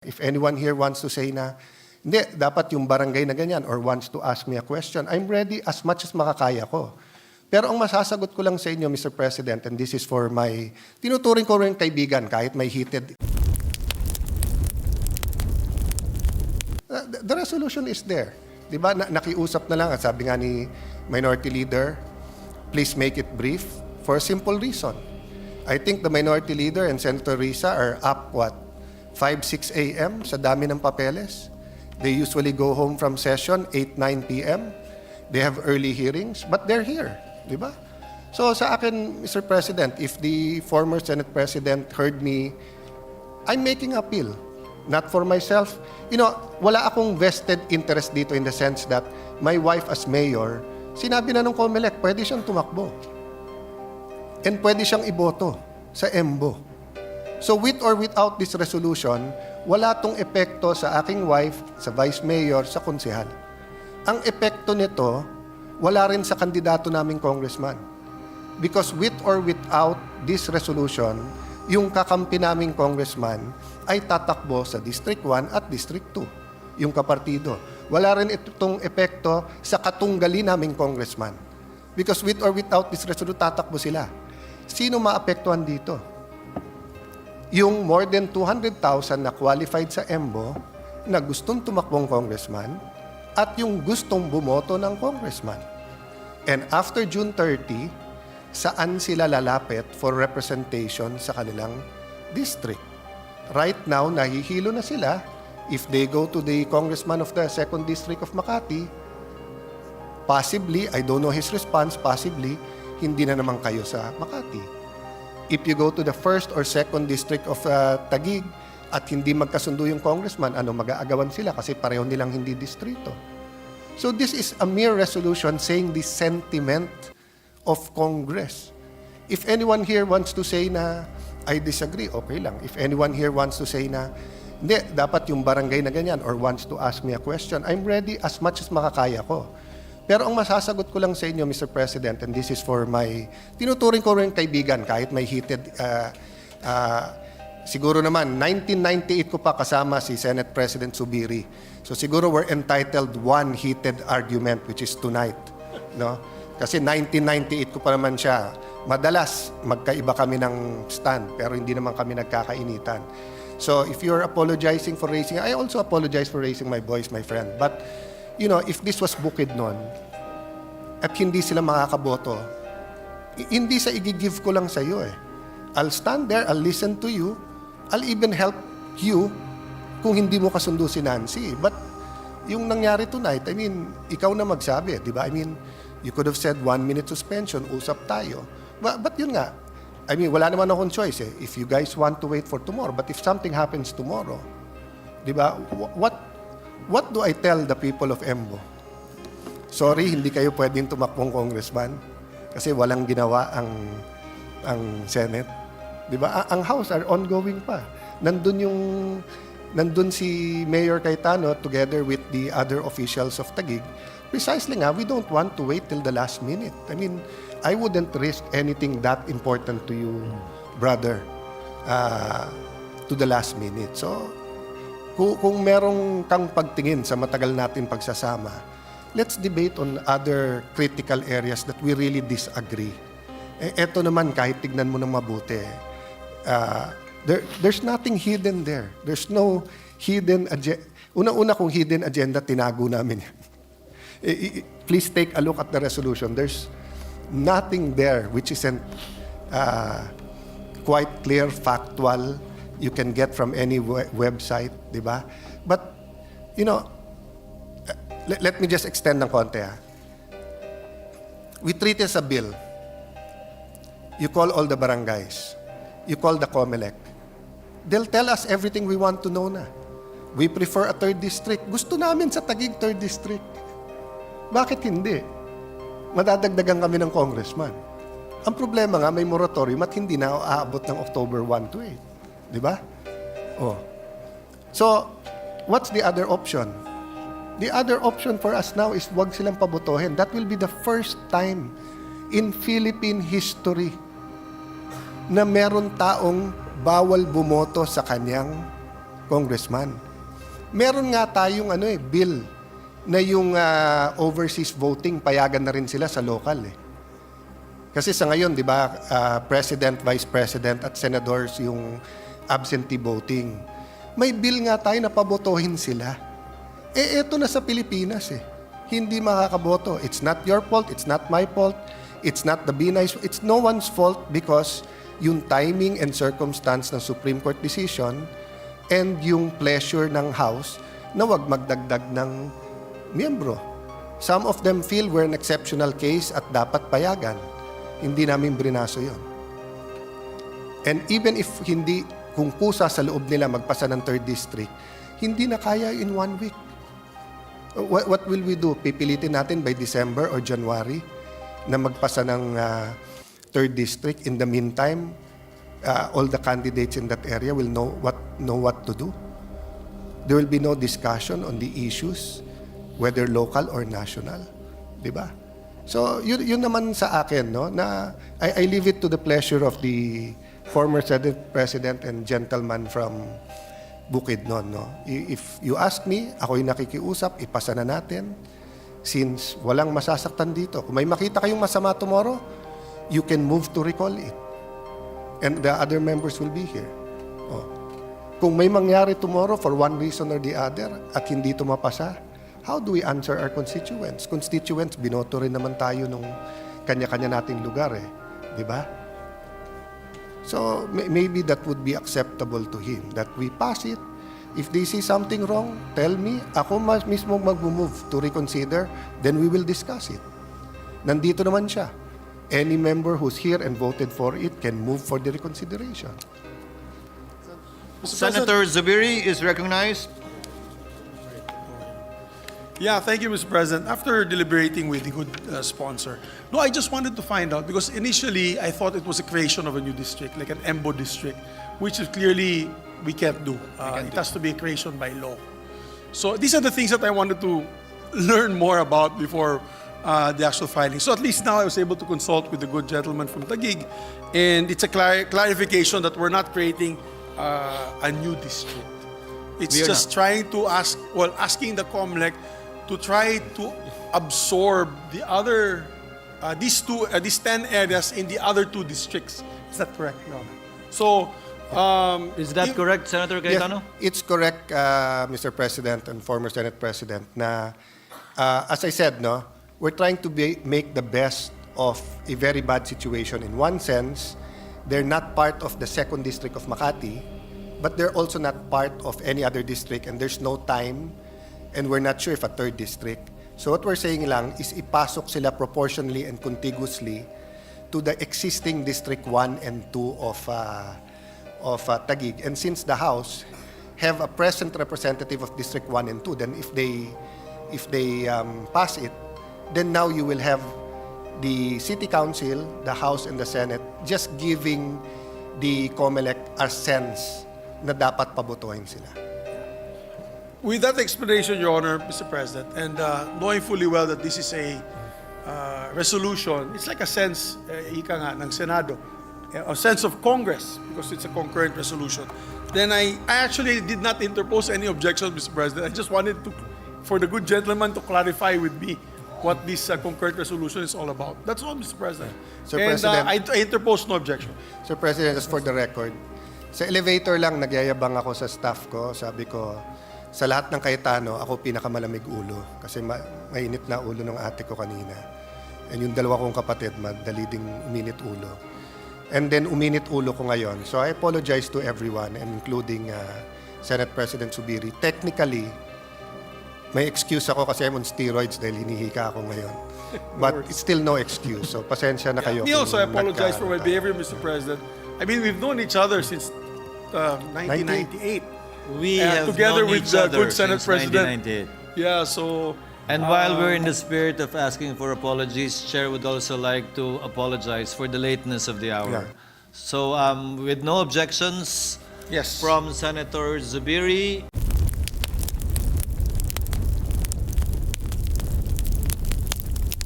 If anyone here wants to say na, hindi, dapat yung barangay na ganyan or wants to ask me a question, I'm ready as much as makakaya ko. Pero ang masasagot ko lang sa inyo, Mr. President, and this is for my, tinuturing ko rin kaibigan kahit may heated. The resolution is there. Di ba? Nakiusap na lang at sabi nga ni Minority Leader, please make it brief for a simple reason. I think the Minority Leader and Senator Risa are up, 5, 6 a.m. sa dami ng papeles. They usually go home from session 8, 9 p.m. They have early hearings, but they're here. Di ba? So sa akin, Mr. President, if the former Senate President heard me, I'm making appeal. Not for myself. You know, wala akong vested interest dito in the sense that my wife as mayor, sinabi na ng COMELEC, pwede siyang tumakbo. And pwede siyang iboto sa EMBO. So with or without this resolution, wala tong epekto sa aking wife, sa vice mayor, sa konsehal. Ang epekto nito, wala rin sa kandidato naming congressman. Because with or without this resolution, yung kakampi naming congressman ay tatakbo sa District 1 at District 2, yung kapartido. Wala rin itong epekto sa katunggali naming congressman. Because with or without this resolution, tatakbo sila. Sino maapektuhan dito? Yung more than 200,000 na qualified sa EMBO na gustong tumakbong congressman at yung gustong bumoto ng congressman. And after June 30, saan sila lalapit for representation sa kanilang district? Right now, nahihilo na sila. If they go to the congressman of the 2nd District of Makati, possibly, I don't know his response, possibly, hindi na naman kayo sa Makati. If you go to the 1st or 2nd District of Taguig at hindi magkasundo yung congressman, mag-aagawan sila kasi pareho nilang hindi distrito. So this is a mere resolution saying the sentiment of Congress. If anyone here wants to say na, I disagree, okay lang. If anyone here wants to say na, hindi, dapat yung barangay na ganyan or wants to ask me a question, I'm ready as much as makakaya ko. Pero ang masasagot ko lang sa inyo, Mr. President, and this is for my, tinuturing ko rin kaibigan kahit may heated, siguro naman, 1998 ko pa kasama si Senate President Zubiri. So siguro we're entitled one heated argument, which is tonight. No? Kasi 1998 ko pa naman siya. Madalas, magkaiba kami ng stand, pero hindi naman kami nagkakainitan. So if you're apologizing for raising, I also apologize for raising my voice, my friend. But you know, if this was Bukidnon at hindi sila makakaboto, hindi sa i-give ko lang sa iyo eh. I'll stand there, I'll listen to you, I'll even help you kung hindi mo kasundo si Nancy. But yung nangyari tonight, I mean, ikaw na magsabi, di ba? I mean, you could have said 1 minute suspension, usap tayo. But yun nga, I mean, wala naman akong choice eh. If you guys want to wait for tomorrow, but if something happens tomorrow, di ba, what do I tell the people of Embo? Sorry, hindi kayo pwedeng tumakbong congressman kasi walang ginawa ang Senate. 'Di ba? Ang House are ongoing pa. Nandun si Mayor Cayetano together with the other officials of Taguig. Precisely nga, we don't want to wait till the last minute. I mean, I wouldn't risk anything that important to you, brother, to the last minute. So, kung merong kang pagtingin sa matagal natin pagsasama, let's debate on other critical areas that we really disagree. Eto naman, kahit tignan mo ng mabuti, there's nothing hidden there. There's no hidden agenda. Una-una kung hidden agenda, tinago namin yan. Please take a look at the resolution. There's nothing there which isn't quite clear, factual, you can get from any website, di ba? But, you know, let me just extend ng konti, ha? We treat it as a bill. You call all the barangays. You call the COMELEC. They'll tell us everything we want to know na. We prefer a 3rd district. Gusto namin sa Taguig 3rd district. Bakit hindi? Madadagdagan kami ng congressman. Ang problema nga, may moratorium at hindi na aabot ng October 1 to 8. Di ba? Oh. So, what's the other option? The other option for us now is wag silang pabotohin. That will be the first time in Philippine history na meron taong bawal bumoto sa kanyang Congressman. Meron nga tayong bill na yung overseas voting, payagan na rin sila sa local eh. Kasi sa ngayon, di ba, President, Vice President at Senators yung absentee voting. May bill nga tayo na pabotohin sila. Eto na sa Pilipinas eh. Hindi makakaboto. It's not your fault, it's not my fault, it's not the Binay's, it's no one's fault because yung timing and circumstance ng Supreme Court decision and yung pleasure ng House na wag magdagdag ng miyembro. Some of them feel we're an exceptional case at dapat payagan. Hindi namin brinaso yon. And even if hindi, kung kusa sa loob nila magpasa ng 3rd District, hindi na kaya in 1 week. What will we do? Pipilitin natin by December or January na magpasa ng 3rd District. In the meantime, all the candidates in that area will know what to do. There will be no discussion on the issues, whether local or national. Diba? So, yun naman sa akin, no? Na I leave it to the pleasure of the former Senate President and gentleman from Bukidnon, no? If you ask me, ako'y nakikiusap, ipasa na natin. Since walang masasaktan dito. Kung may makita kayong masama tomorrow, you can move to recall it. And the other members will be here. Oh. Kung may mangyari tomorrow for one reason or the other at hindi ito mapasa, how do we answer our constituents? Constituents, binoto rin naman tayo nung kanya-kanya nating lugar eh. Di ba? So, maybe that would be acceptable to him, that we pass it. If they see something wrong, tell me. Ako mismo mag-move to reconsider, then we will discuss it. Nandito naman siya. Any member who's here and voted for it can move for the reconsideration. Senator Zubiri is recognized. Yeah, thank you, Mr. President. After deliberating with the good sponsor, no, I just wanted to find out because initially I thought it was a creation of a new district, like an EMBO district, which is clearly we can't do. It has to be a creation by law. So these are the things that I wanted to learn more about before the actual filing. So at least now I was able to consult with the good gentleman from Taguig, and it's a clarification that we're not creating a new district. It's We are just not. trying to asking the COMELEC to try to absorb the other, these 10 areas in the other 2 districts. Is that correct, Your Honor? So, Is that correct, Senator Cayetano? Yeah, it's correct, Mr. President and former Senate President, na as I said, no, we're trying to make the best of a very bad situation. In one sense, they're not part of the 2nd District of Makati, but they're also not part of any other district, and there's no time, and we're not sure if a 3rd district. So what we're saying lang is ipasok sila proportionally and contiguously to the existing District 1 and 2 of Taguig. And since the House have a present representative of District 1 and 2, then if they pass it, then now you will have the City Council, the House, and the Senate just giving the COMELEC a sense na dapat pabotohin sila. with that explanation, Your Honor, Mr. President, and knowing fully well that this is a resolution, it's like a sense, ika nga, ng Senado, a sense of Congress, because it's a concurrent resolution. Then I actually did not interpose any objections, Mr. President. I just wanted for the good gentleman to clarify with me what this concurrent resolution is all about. That's all, Mr. President. Sir And President. I interpose no objection. Sir President, just for the record, sa elevator lang nagyayabang ako sa staff ko. Sabi ko, sa lahat ng Cayetano, ako pinakamalamig ulo. Kasi mainit na ulo ng ate ko kanina. And yung dalawa kong kapatid, madali ding uminit ulo. And then uminit ulo ko ngayon. So I apologize to everyone, and including Senate President Zubiri. Technically, may excuse ako kasi I'm on steroids dahil hinihika ako ngayon. But it's still no excuse. So pasensya na kayo. Me also, I kung apologize for my nagka- behavior, Mr. President. I mean, we've known each other since 1998. We have together known with each the other good Senate since President. 1998. Yeah, so... And while we're in the spirit of asking for apologies, Chair would also like to apologize for the lateness of the hour. Yeah. So with no objections Yes. from Senator Zubiri,